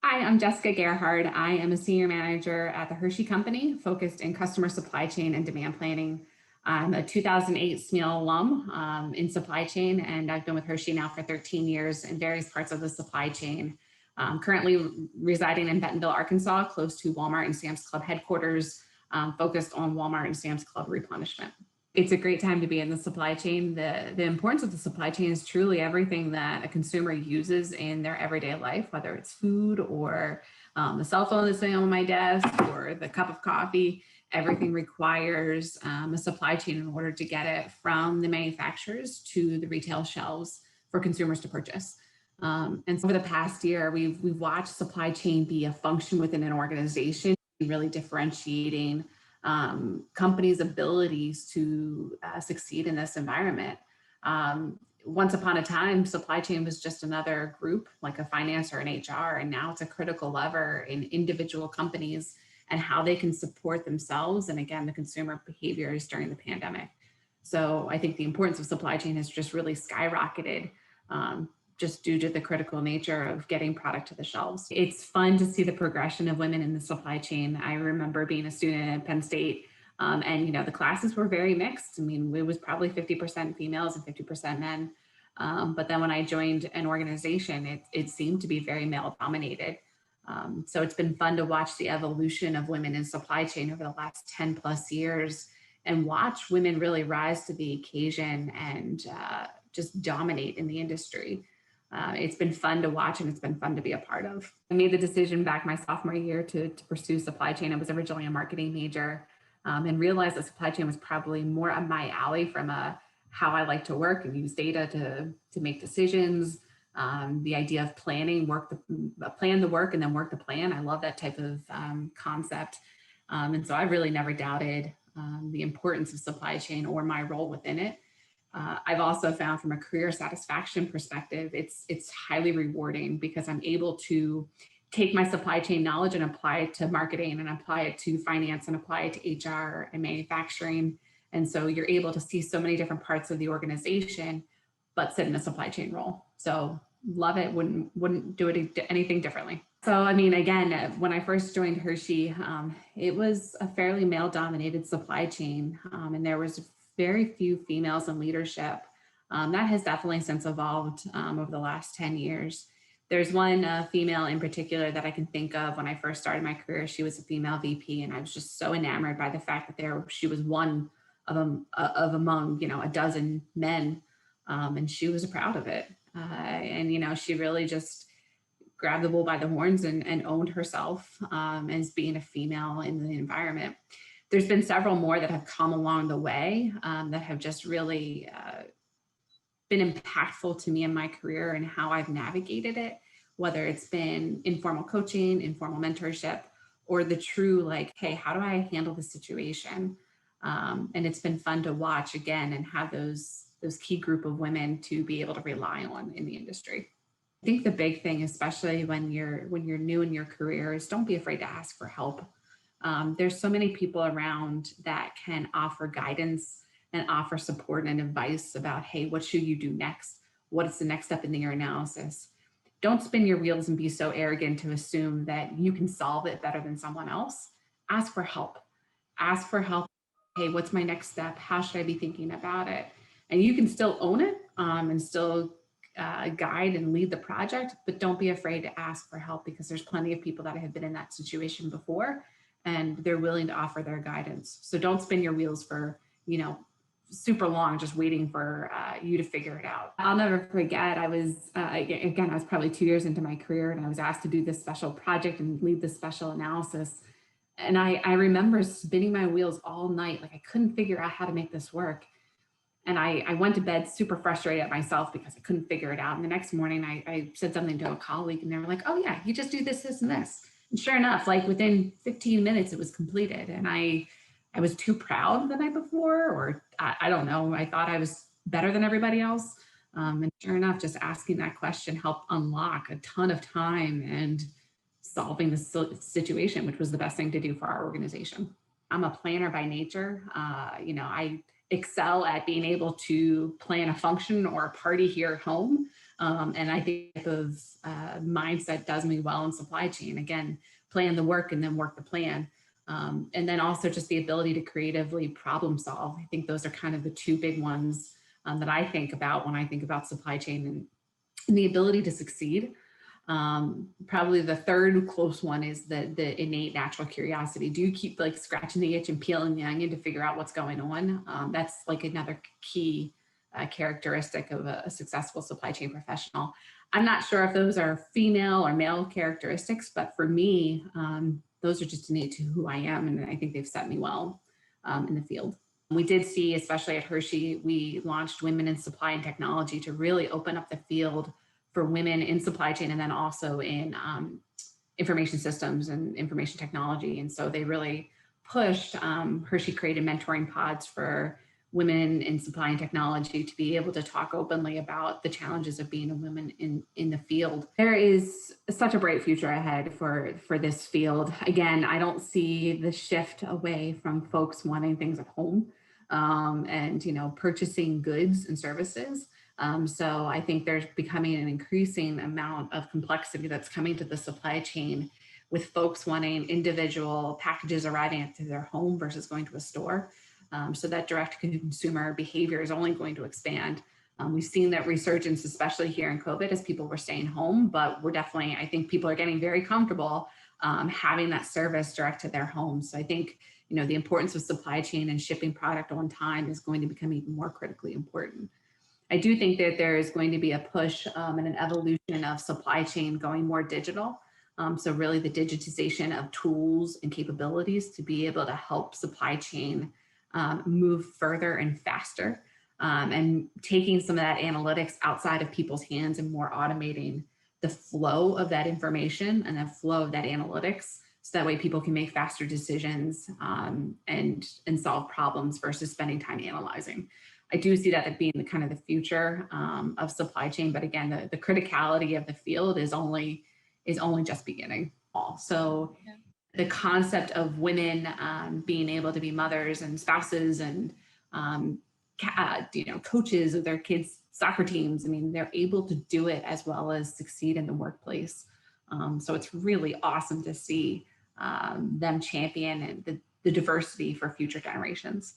Hi, I'm Jessica Gerhard. I am a senior manager at the Hershey Company, focused in customer supply chain and demand planning. I'm a 2008 SMEAL alum in supply chain, and I've been with Hershey now for 13 years in various parts of the supply chain. Currently residing in Bentonville, Arkansas, close to Walmart and Sam's Club headquarters, focused on Walmart and Sam's Club replenishment. It's a great time to be in the supply chain. The importance of the supply chain is truly everything that a consumer uses in their everyday life, whether it's food or the cell phone that's sitting on my desk or the cup of coffee. Everything requires a supply chain in order to get it from the manufacturers to the retail shelves for consumers to purchase. And so over the past year, we've watched supply chain be a function within an organization, really differentiating companies' abilities to succeed in this environment. Once upon a time, supply chain was just another group like a finance or an HR, and now it's a critical lever in individual companies and how they can support themselves and, again, the consumer behaviors during the pandemic. So I think the importance of supply chain has just really skyrocketed just due to the critical nature of getting product to the shelves. It's fun to see the progression of women in the supply chain. I remember being a student at Penn State, and the classes were very mixed. I mean, it was probably 50% females and 50% men. But then when I joined an organization, it seemed to be very male dominated. So it's been fun to watch the evolution of women in supply chain over the last 10 plus years and watch women really rise to the occasion and just dominate in the industry. It's been fun to watch and it's been fun to be a part of. I made the decision back my sophomore year to pursue supply chain. I was originally a marketing major and realized that supply chain was probably more up my alley from how I like to work and use data to make decisions. The idea of planning, plan the work and then work the plan. I love that type of concept. And so I really never doubted the importance of supply chain or my role within it. I've also found from a career satisfaction perspective, it's highly rewarding because I'm able to take my supply chain knowledge and apply it to marketing and apply it to finance and apply it to HR and manufacturing. And so you're able to see so many different parts of the organization, but sit in a supply chain role. So love it, wouldn't do it anything differently. So, I mean, again, when I first joined Hershey, it was a fairly male dominated supply chain and there was very few females in leadership. That has definitely since evolved over the last 10 years. There's one female in particular that I can think of when I first started my career. She was a female VP, and I was just so enamored by the fact that she was one of among a dozen men, and she was proud of it. And she really just grabbed the bull by the horns and owned herself as being a female in the environment. There's been several more that have come along the way that have just really been impactful to me in my career and how I've navigated it, whether it's been informal coaching, informal mentorship, or the true hey, how do I handle the situation? And it's been fun to watch again and have those key group of women to be able to rely on in the industry. I think the big thing, especially when you're new in your career, is don't be afraid to ask for help. There's so many people around that can offer guidance and offer support and advice about, hey, what should you do next? What is the next step in your analysis? Don't spin your wheels and be so arrogant to assume that you can solve it better than someone else. Ask for help. Ask for help. Hey, what's my next step? How should I be thinking about it? And you can still own it and still guide and lead the project, but don't be afraid to ask for help because there's plenty of people that have been in that situation before and they're willing to offer their guidance. So don't spin your wheels for, super long, just waiting for you to figure it out. I'll never forget, I was probably 2 years into my career and I was asked to do this special project and lead this special analysis. And I remember spinning my wheels all night. I couldn't figure out how to make this work. And I went to bed super frustrated at myself because I couldn't figure it out. And the next morning I said something to a colleague and they were like, oh yeah, you just do this, this, and this. And sure enough, within 15 minutes, it was completed. And I was too proud the night before, or I don't know. I thought I was better than everybody else. And sure enough, just asking that question helped unlock a ton of time and solving the situation, which was the best thing to do for our organization. I'm a planner by nature. I excel at being able to plan a function or a party here at home. And I think those mindset does me well in supply chain. Again, plan the work and then work the plan. And then also just the ability to creatively problem solve. I think those are kind of the two big ones that I think about when I think about supply chain, and the ability to succeed. Probably the third close one is the innate natural curiosity. Do you keep like scratching the itch and peeling the onion to figure out what's going on? That's like another key characteristic of a successful supply chain professional. I'm not sure if those are female or male characteristics, but for me, those are just innate to who I am, and I think they've set me well in the field. We did see, especially at Hershey, we launched Women in Supply and Technology to really open up the field for women in supply chain, and then also in information systems and information technology. And so they really pushed, Hershey created mentoring pods for women in supply and technology to be able to talk openly about the challenges of being a woman in the field. There is such a bright future ahead for this field. Again, I don't see the shift away from folks wanting things at home and purchasing goods and services. So I think there's becoming an increasing amount of complexity that's coming to the supply chain, with folks wanting individual packages arriving to their home versus going to a store. So that direct consumer behavior is only going to expand. We've seen that resurgence, especially here in COVID, as people were staying home, but I think people are getting very comfortable having that service direct to their homes. So I think, the importance of supply chain and shipping product on time is going to become even more critically important. I do think that there is going to be a push and an evolution of supply chain going more digital. So really the digitization of tools and capabilities to be able to help supply chain move further and faster, and taking some of that analytics outside of people's hands and more automating the flow of that information and the flow of that analytics. So that way people can make faster decisions and solve problems versus spending time analyzing. I do see that as being the kind of the future of supply chain, but again, the criticality of the field is only just beginning. So the concept of women being able to be mothers and spouses and coaches of their kids' soccer teams, I mean, they're able to do it as well as succeed in the workplace. So it's really awesome to see them champion the diversity for future generations.